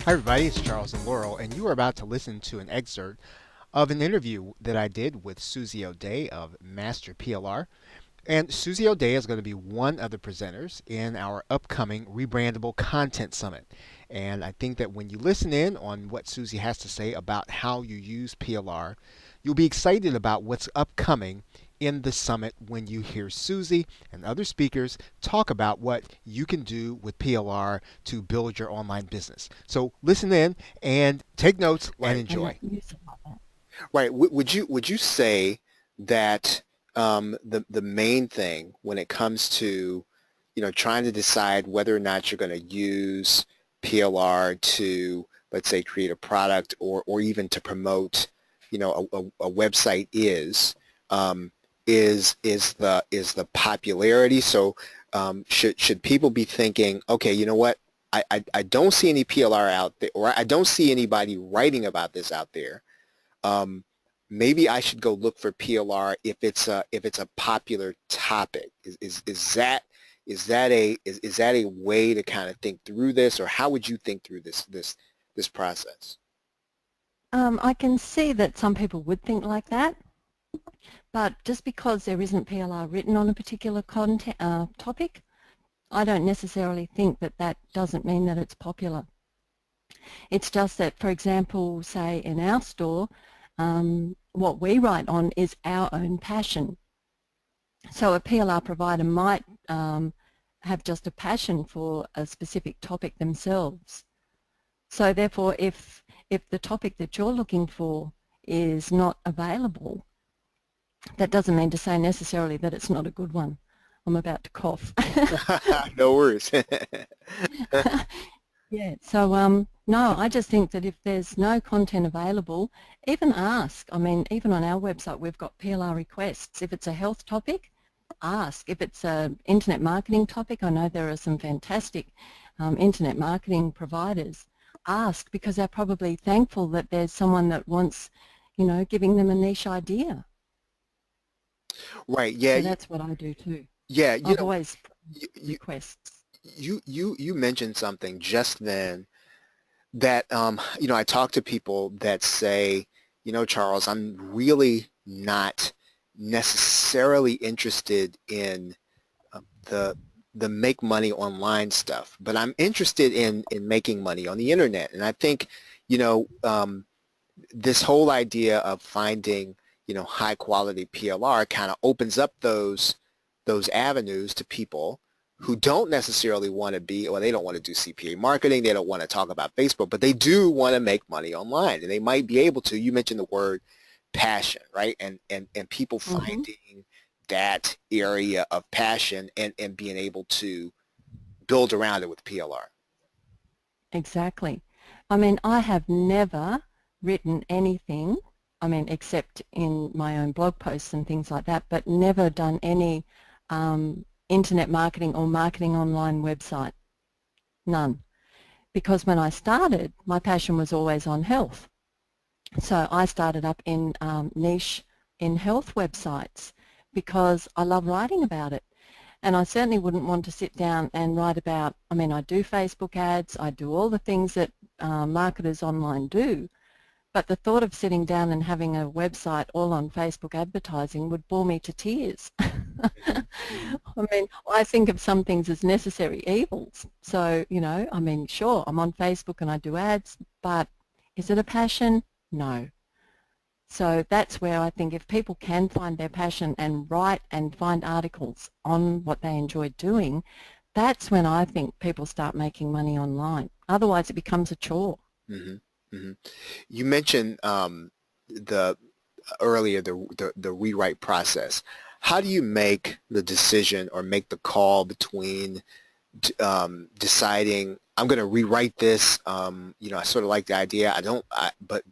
Hi everybody, it's Charles and Laurel, and you are about to listen to an excerpt of an interview that I did with Susie O'Day of Master PLR. And Susie O'Day is going to be one of the presenters in our upcoming Rebrandable Content Summit. And I think that when you listen in on what Susie has to say about how you use PLR, you'll be excited about what's upcoming in the summit when you hear Susie and other speakers talk about what you can do with PLR to build your online business. So listen in and take notes and Right. enjoy. Use it like that. Right. Would you say that the main thing when it comes to trying to decide whether or not you're going to use PLR to, let's say, create a product or even to promote a website um, is the popularity? So should people be thinking, okay, you know what? I don't see any PLR out there, or I don't see anybody writing about this out there. um, Maybe I should go look for PLR if it's a popular topic. Is that a way to kind of think through this, or how would you think through this process? I can see that some people would think like that, but just because there isn't PLR written on a particular topic, I don't necessarily think that that doesn't mean that it's popular. It's just that, for example, say in our store, what we write on is our own passion. So a PLR provider might have just a passion for a specific topic themselves. So therefore, if the topic that you're looking for is not available, that doesn't mean to say necessarily that it's not a good one. I'm about to cough. No worries. Yeah, so no, I just think that if there's no content available, even ask. I mean, even on our website, we've got PLR requests. If it's a health topic, ask. If it's an internet marketing topic, I know there are some fantastic internet marketing providers. Ask, because they're probably thankful that there's someone that wants, giving them a niche idea. Right. Yeah. So that's what I do too. Yeah. I've always You, you requests. you mentioned something just then that I talk to people that say, Charles, I'm really not necessarily interested in the make money online stuff, but I'm interested in making money on the internet. And I think, you know, um, this whole idea of finding, high quality PLR kind of opens up those avenues to people who don't necessarily want to be, or they don't want to do CPA marketing, they don't want to talk about Facebook, but they do want to make money online, and they might be able to. You mentioned the word passion, right? And people Mm-hmm. finding that area of passion and being able to build around it with PLR. Exactly. I mean, I have never written anything, I mean, except in my own blog posts and things like that, but never done any internet marketing or marketing online website. None. Because when I started, my passion was always on health. So I started up in niche in health websites because I love writing about it. And I certainly wouldn't want to sit down and write about, I mean, I do Facebook ads, I do all the things that marketers online do, but the thought of sitting down and having a website all on Facebook advertising would bore me to tears. Mhm, mhm. I mean, I think of some things as necessary evils. So, I mean, sure, I'm on Facebook and I do ads, but is it a passion? No. So that's where I think if people can find their passion and write and find articles on what they enjoy doing, that's when I think people start making money online. Otherwise it becomes a chore. Mhm, mhm. You mentioned the earlier the rewrite process. How do you make the decision or make the call between deciding I'm going to rewrite this? I sort of like the idea. I don't, but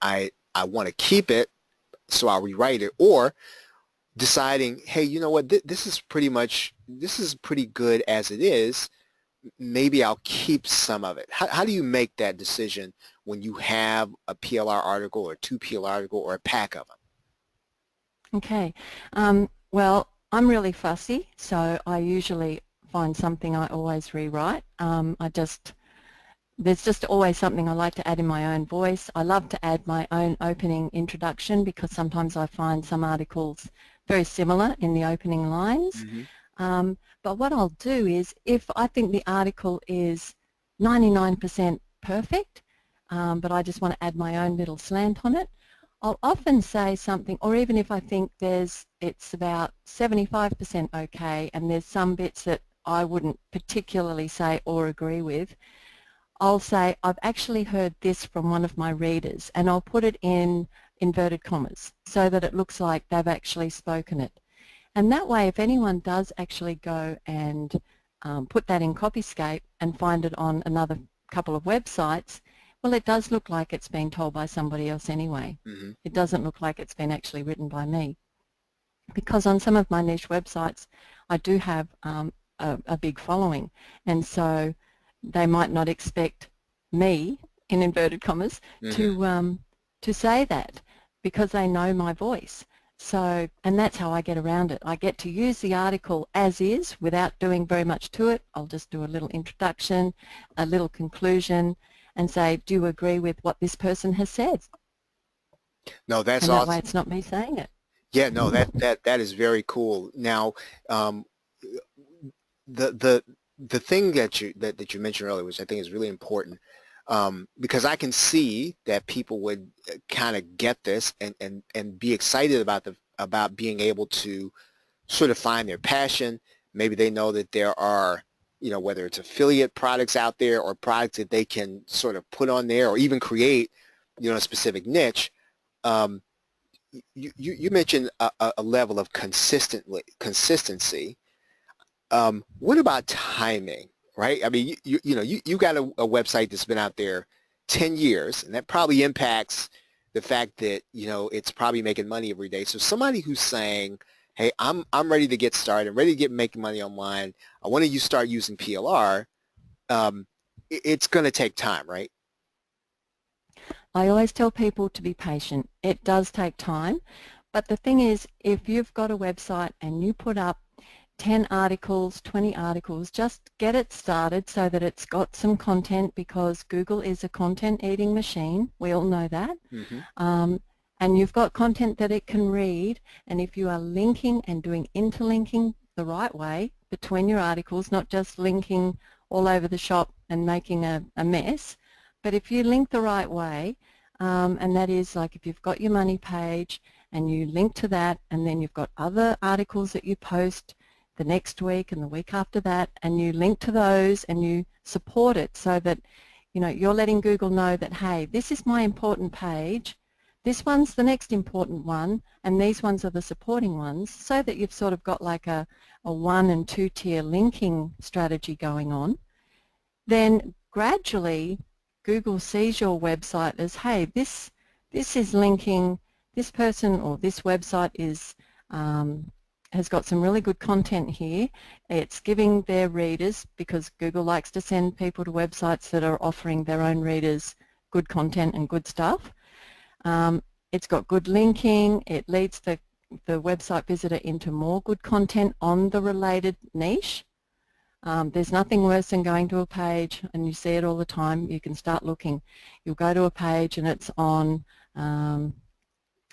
I want to keep it, so I'll rewrite it, or deciding, hey, you know what, this is pretty good as it is. Maybe I'll keep some of it. How do you make that decision when you have a PLR article or two PLR article or a pack of them? Okay. Well, I'm really fussy, so I usually find something I always rewrite. I just there's just always something I like to add in my own voice. I love to add my own opening introduction because sometimes I find some articles very similar in the opening lines. Mm-hmm. But what I'll do is, if I think the article is 99% perfect, but I just want to add my own little slant on it, I'll often say something, or even if I think it's about 75% okay and there's some bits that I wouldn't particularly say or agree with, I'll say, I've actually heard this from one of my readers, and I'll put it in inverted commas so that it looks like they've actually spoken it. And that way, if anyone does actually go and put that in Copyscape and find it on another couple of websites, well, it does look like it's been told by somebody else anyway. Mm-hmm. It doesn't look like it's been actually written by me. Because on some of my niche websites, I do have a big following, and so they might not expect me, in inverted commas, Mm-hmm. to say that because they know my voice. So, and that's how I get around it. I get to use the article as is without doing very much to it. I'll just do a little introduction, a little conclusion, and say, do you agree with what this person has said? No, that's And that way awesome. it's not me saying it. Yeah, no, that is very cool. Now, um, the the the thing that you mentioned earlier, which I think is really important, because I can see that people would kind of get this and be excited about being able to sort of find their passion. Maybe they know that there are, whether it's affiliate products out there or products that they can sort of put on there or even create, a specific niche. Um, you mentioned a level of consistency. What about timing, right? I mean, you got a website that's been out there 10 years, and that probably impacts the fact that, it's probably making money every day. So somebody who's saying, hey, I'm ready to get started, ready to get making money online. I want to start using PLR. It's going to take time, right? I always tell people to be patient. It does take time, but the thing is, if you've got a website and you put up 10 articles, 20 articles, just get it started so that it's got some content, because Google is a content eating machine. We all know that. Mm-hmm. And you've got content that it can read, and if you are linking and doing interlinking the right way between your articles, not just linking all over the shop and making a mess, but if you link the right way, and that is like if you've got your money page and you link to that, and then you've got other articles that you post the next week and the week after that, and you link to those and you support it so that you're letting Google know that, hey, this is my important page, this one's the next important one, and these ones are the supporting ones, so that you've sort of got like a 1 and 2 tier linking strategy going on. Then gradually Google sees your website as, hey, this is linking, this person or this website is has got some really good content here. It's giving their readers, because Google likes to send people to websites that are offering their own readers good content and good stuff. It's got good linking. It leads the website visitor into more good content on the related niche. There's nothing worse than going to a page, and you see it all the time. You can start looking. You'll go to a page and it's on,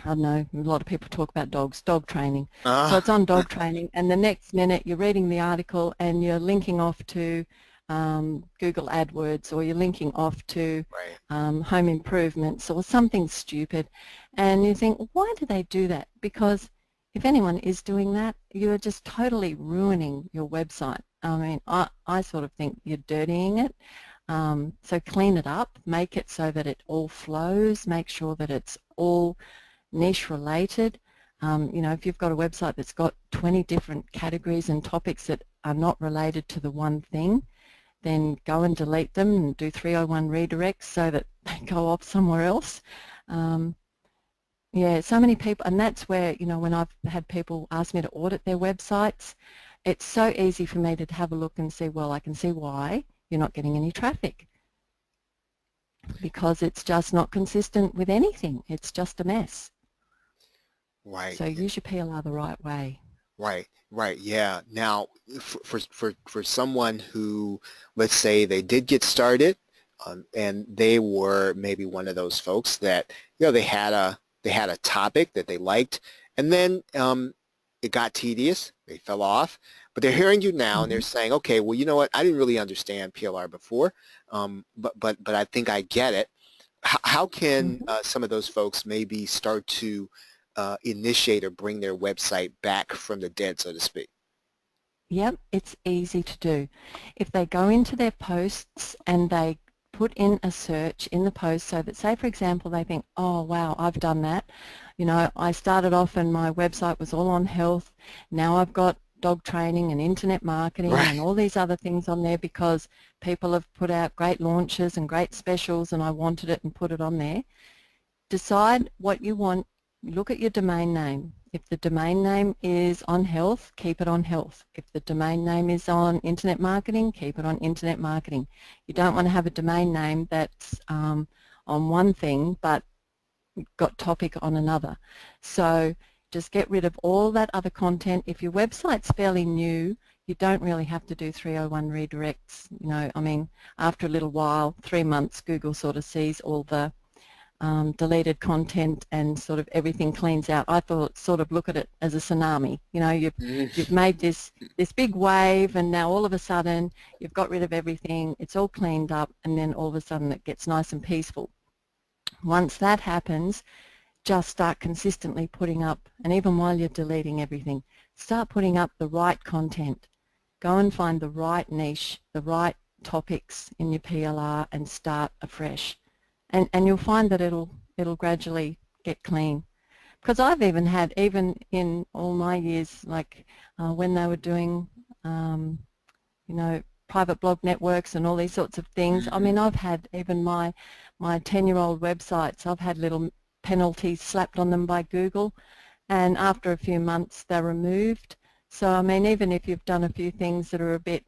I don't know, a lot of people talk about dogs, dog training. So it's on dog training, and the next minute you're reading the article and you're linking off to Google AdWords, or you're linking off to Right. home improvements or something stupid. And you think, why do they do that? Because if anyone is doing that, you're just totally ruining your website. I mean, I sort of think you're dirtying it. So clean it up, make it so that it all flows, make sure that it's all niche related. If you've got a website that's got 20 different categories and topics that are not related to the one thing, then go and delete them and do 301 redirects so that they go off somewhere else. Yeah, so many people, and that's where, when I've had people ask me to audit their websites, it's so easy for me to have a look and see, well, I can see why you're not getting any traffic, because it's just not consistent with anything. It's just a mess. Right. So use your PLR the right way. Right. Yeah. Now, for someone who, let's say they did get started, and they were maybe one of those folks that, they had a topic that they liked, and then it got tedious. They fell off, but they're hearing you now, and they're Mhm. saying, okay, well, you know what? I didn't really understand PLR before, but I think I get it. How can Mhm. some of those folks maybe start to initiate or bring their website back from the dead, so to speak? Yep, it's easy to do. If they go into their posts and they put in a search in the post, so that, say for example, they think, oh wow, I've done that. You know, I started off and my website was all on health. Now I've got dog training and internet marketing and Right. all these other things on there because people have put out great launches and great specials and I wanted it and put it on there. Decide what you want. Look at your domain name. If the domain name is on health, keep it on health. If the domain name is on internet marketing, keep it on internet marketing. You don't want to have a domain name that's on one thing but got topic on another. So just get rid of all that other content. If your website's fairly new, you don't really have to do 301 redirects. You know, I mean, after a little while, 3 months, Google sort of sees all the deleted content and sort of everything cleans out. I thought, sort of look at it as a tsunami. You know, you've made this big wave, and now all of a sudden you've got rid of everything. It's all cleaned up, and then all of a sudden it gets nice and peaceful. Once that happens, just start consistently putting up, and even while you're deleting everything, start putting up the right content. Go and find the right niche, the right topics in your PLR, and start afresh. And you'll find that it'll gradually get clean. Because I've even had, even in all my years, like when they were doing, you know, private blog networks and all these sorts of things. I Mhm. mean, I've had even my 10-year-old websites, I've had little penalties slapped on them by Google, and after a few months they're removed. So I mean, even if you've done a few things that are a bit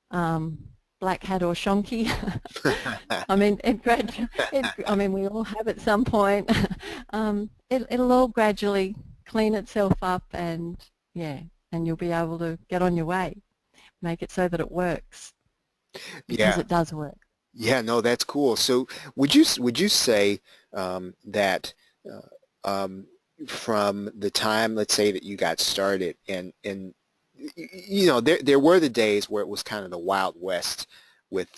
um, black hat or shonky, I mean, I mean, we all have at some point. It'll all gradually clean itself up, and yeah, and you'll be able to get on your way. Make it so that it works, because Yeah. it does work. Yeah, no, that's cool. So would you say that uh, from the time, let's say, that you got started, and there were the days where it was kind of the Wild West with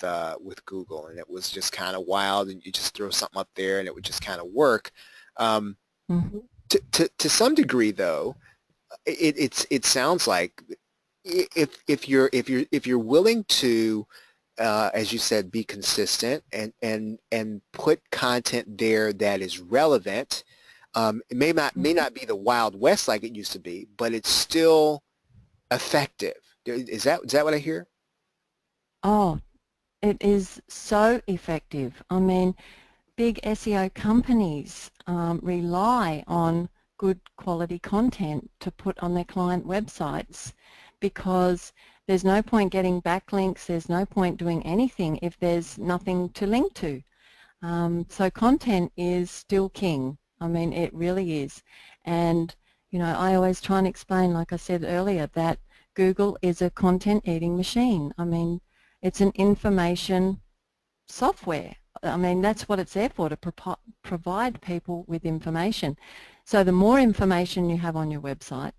Google, and it was just kind of wild, and you just throw something up there and it would just kind of work. Um, Hmm. to some degree, though, it sounds like if you're willing to, as you said, be consistent and put content there that is relevant. It may not be the Wild West like it used to be, but it's still effective. Is that what I hear? Oh, it is so effective. I mean, big SEO companies rely on good quality content to put on their client websites, because there's no point getting backlinks, there's no point doing anything if there's nothing to link to. So content is still king. I mean, it really is. And, you know, I always try and explain, like I said earlier, that Google is a content eating machine. I mean, it's an information software. I mean, that's what it's there for, to provide people with information. So the more information you have on your website,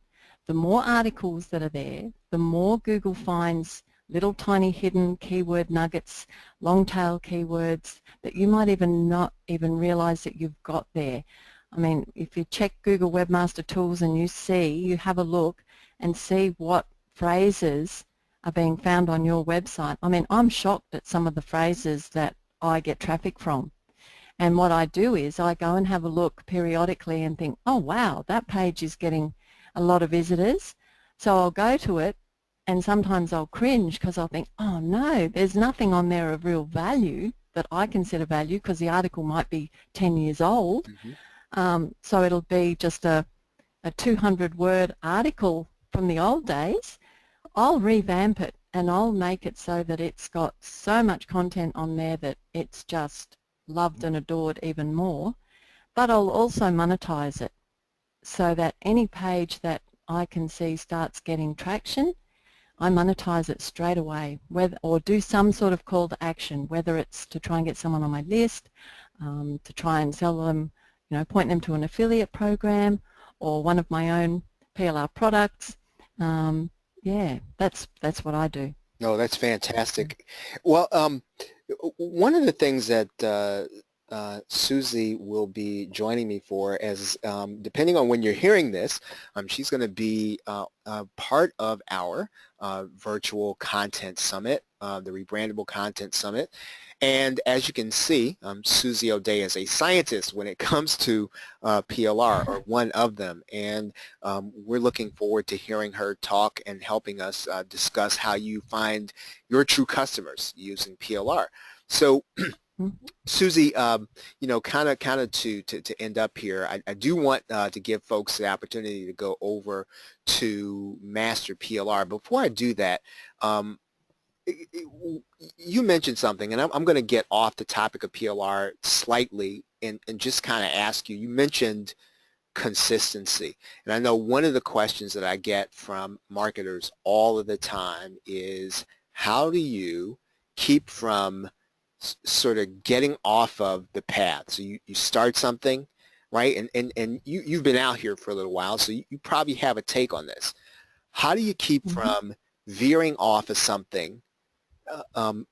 the more articles that are there, the more Google finds little tiny hidden keyword nuggets, long tail keywords that you might even not even realize that you've got there. I mean, if you check Google Webmaster Tools and you have a look and see what phrases are being found on your website. I mean, I'm shocked at some of the phrases that I get traffic from. And what I do is I go and have a look periodically and think, oh wow, that page is getting a lot of visitors. So I'll go to it, and sometimes I'll cringe because I'll think, oh no, there's nothing on there of real value that I consider value, because the article might be 10 years old. Hmm. So it'll be just a 200-word article from the old days. I'll revamp it and I'll make it so that it's got so much content on there that it's just loved and adored even more. But I'll also monetize it so that any page that I can see starts getting traction, I monetize it straight away, or do some sort of call to action, whether it's to try and get someone on my list, to try and sell them, point them to an affiliate program or one of my own PLR products. Yeah, that's what I do. No, that's fantastic. Well, one of the things that Susie will be joining me for, as depending on when you're hearing this, she's going to be part of our virtual content summit, the Rebrandable Content Summit. And as you can see, Susie O'Day is a scientist when it comes to PLR, or one of them. And we're looking forward to hearing her talk and helping us discuss how you find your true customers using PLR. So, Susie, kind of to end up here, I do want to give folks the opportunity to go over to Master PLR. Before I do that, you mentioned something, and I'm going to get off the topic of PLR slightly and just kind of ask you. You mentioned consistency, and I know one of the questions that I get from marketers all of the time is, how do you keep from sort of getting off of the path? So you start something, right? And you've been out here for a little while, so you probably have a take on this. How do you keep from veering off of something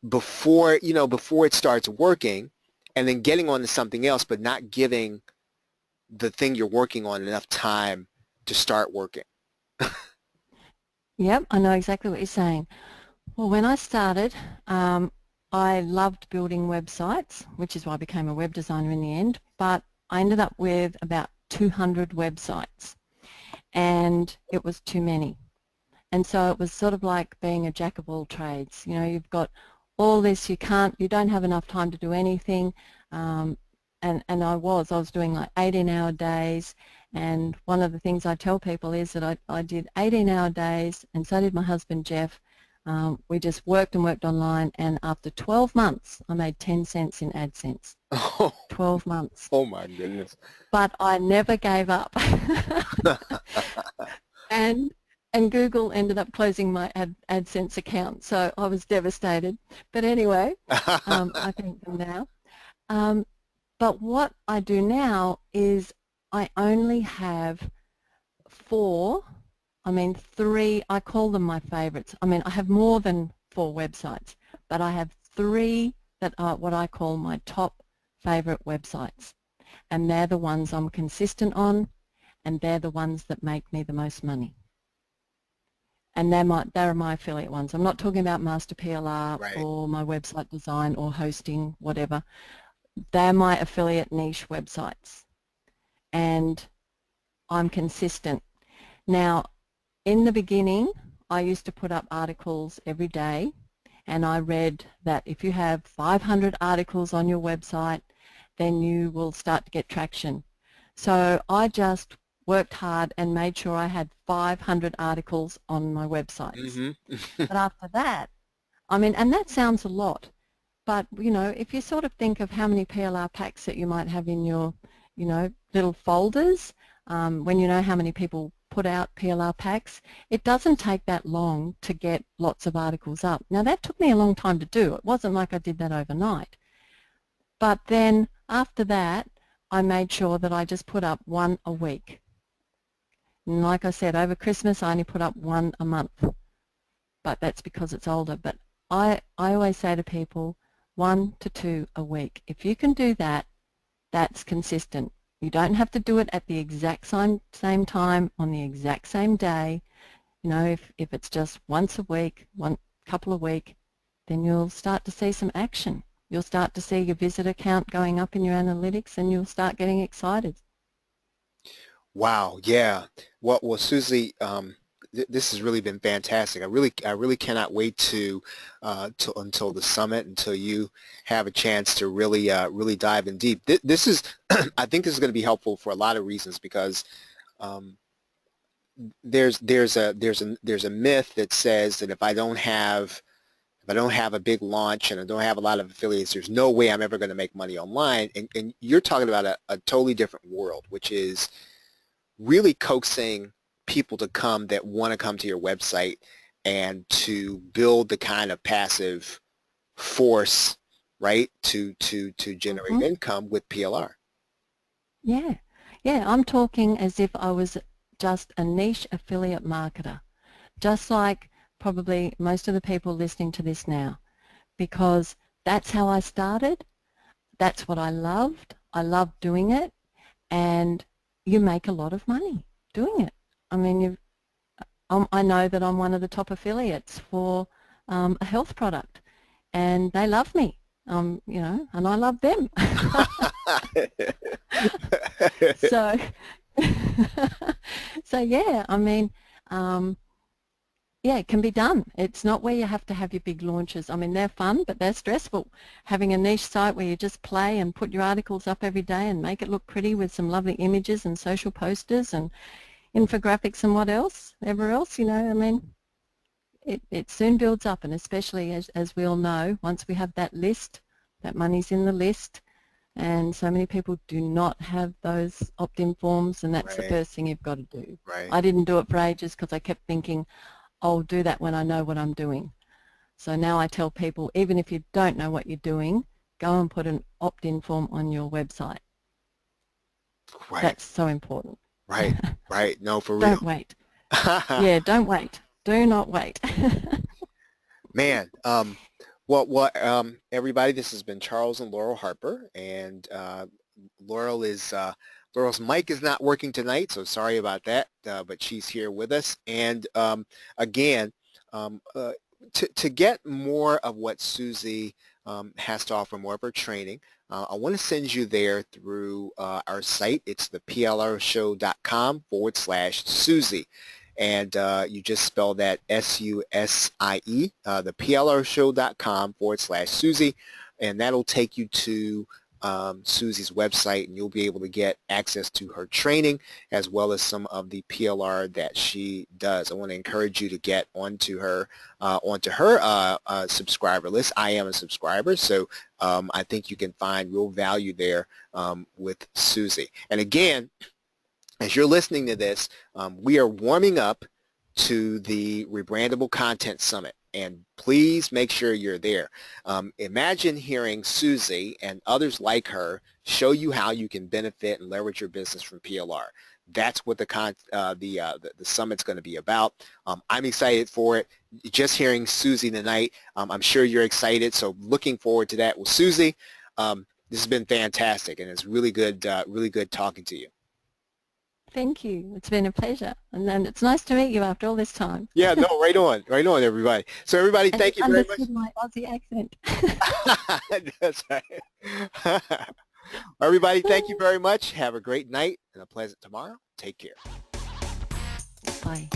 before it starts working, and then getting on to something else, but not giving the thing you're working on enough time to start working? Yep, I know exactly what you're saying. Well, when I started, I loved building websites, which is why I became a web designer in the end, but I ended up with about 200 websites, and it was too many. And so it was sort of like being a jack of all trades. You've got all this, you don't have enough time to do anything. And I was doing like 18-hour days. And one of the things I tell people is that I did 18-hour days, and so did my husband, Jeff. We just worked and worked online, and after 12 months, I made 10 cents in AdSense. 12 months. Oh my goodness. But I never gave up. And Google ended up closing my AdSense account, so I was devastated. But anyway, I thank them now. But what I do now is I only have 3, I call them my favorites. I have more than 4 websites, but I have 3 that are what I call my top favorite websites. And they're the ones I'm consistent on, and they're the ones that make me the most money. And they're my affiliate ones. I'm not talking about Master PLR Right. or my website design or hosting, whatever. They're my affiliate niche websites. And I'm consistent. Now, in the beginning, I used to put up articles every day, and I read that if you have 500 articles on your website, then you will start to get traction. So I just worked hard and made sure I had 500 articles on my websites. But after that, and that sounds a lot, but if you sort of think of how many PLR packs that you might have in your little folders, when you know how many people put out PLR packs, it doesn't take that long to get lots of articles up. Now that took me a long time to do. It wasn't like I did that overnight. But then after that, I made sure that I just put up 1 a week. And like I said, over Christmas I only put up 1 a month, but that's because it's older. But I always say to people, 1 to 2 a week. If you can do that, that's consistent. You don't have to do it at the exact same time on the exact same day. If it's just once a week, one couple a week, then you'll start to see some action. You'll start to see your visitor count going up in your analytics, and you'll start getting excited. Wow. Yeah. Well, Susie, this has really been fantastic. I really cannot wait until the summit, until you have a chance to really dive in deep. This is, I think this is going to be helpful for a lot of reasons, because there's a myth that says that if I don't have a big launch and I don't have a lot of affiliates, there's no way I'm ever going to make money online. And you're talking about a totally different world, which is really coaxing people to come that want to come to your website and to build the kind of passive force, right, to generate income with PLR. Yeah. Yeah, I'm talking as if I was just a niche affiliate marketer, just like probably most of the people listening to this now, because that's how I started. That's what I loved. I loved doing it, and you make a lot of money doing it. I mean, I know that I'm one of the top affiliates for a health product, and they love me, you know, and I love them. So, so yeah, I mean, yeah, it can be done. It's not where you have to have your big launches. I mean, they're fun, but they're stressful. Having a niche site where you just play and put your articles up every day and make it look pretty with some lovely images and social posters and infographics and whatever else, you know, I mean, it soon builds up, and especially as we all know, once we have that list, that money's in the list, and so many people do not have those opt-in forms, and that's the first thing you've got to do. Right. I didn't do it for ages because I kept thinking, I'll do that when I know what I'm doing. So now I tell people, even if you don't know what you're doing, go and put an opt-in form on your website. Right. That's so important. Right. Right. No, for real. Don't wait. Yeah, don't wait. Do not wait. Man, everybody, this has been Charles and Laurel Harper, and Laurel's mic is not working tonight, so sorry about that, but she's here with us. And again, to get more of what Susie has to offer, more of her training, I want to send you there through our site. It's the plrshow.com/Susie. And you just spell that SUSIE, the plrshow.com/Susie, and that'll take you to Susie's website, and you'll be able to get access to her training as well as some of the PLR that she does. I want to encourage you to get onto her subscriber list. I am a subscriber, so I think you can find real value there with Susie. And again, as you're listening to this, we are warming up to the Rebrandable Content Summit, and please make sure you're there. Imagine hearing Susie and others like her show you how you can benefit and leverage your business from PLR. That's what the summit's going to be about. I'm excited for it. Just hearing Susie tonight, I'm sure you're excited. So looking forward to that with Susie. This has been fantastic, and it's really good talking to you. Thank you. It's been a pleasure. And then it's nice to meet you after all this time. Yeah, no, right on, everybody. So everybody, thank you very much. Understood my Aussie accent. That's right. Everybody, thank you very much. Have a great night and a pleasant tomorrow. Take care. Bye.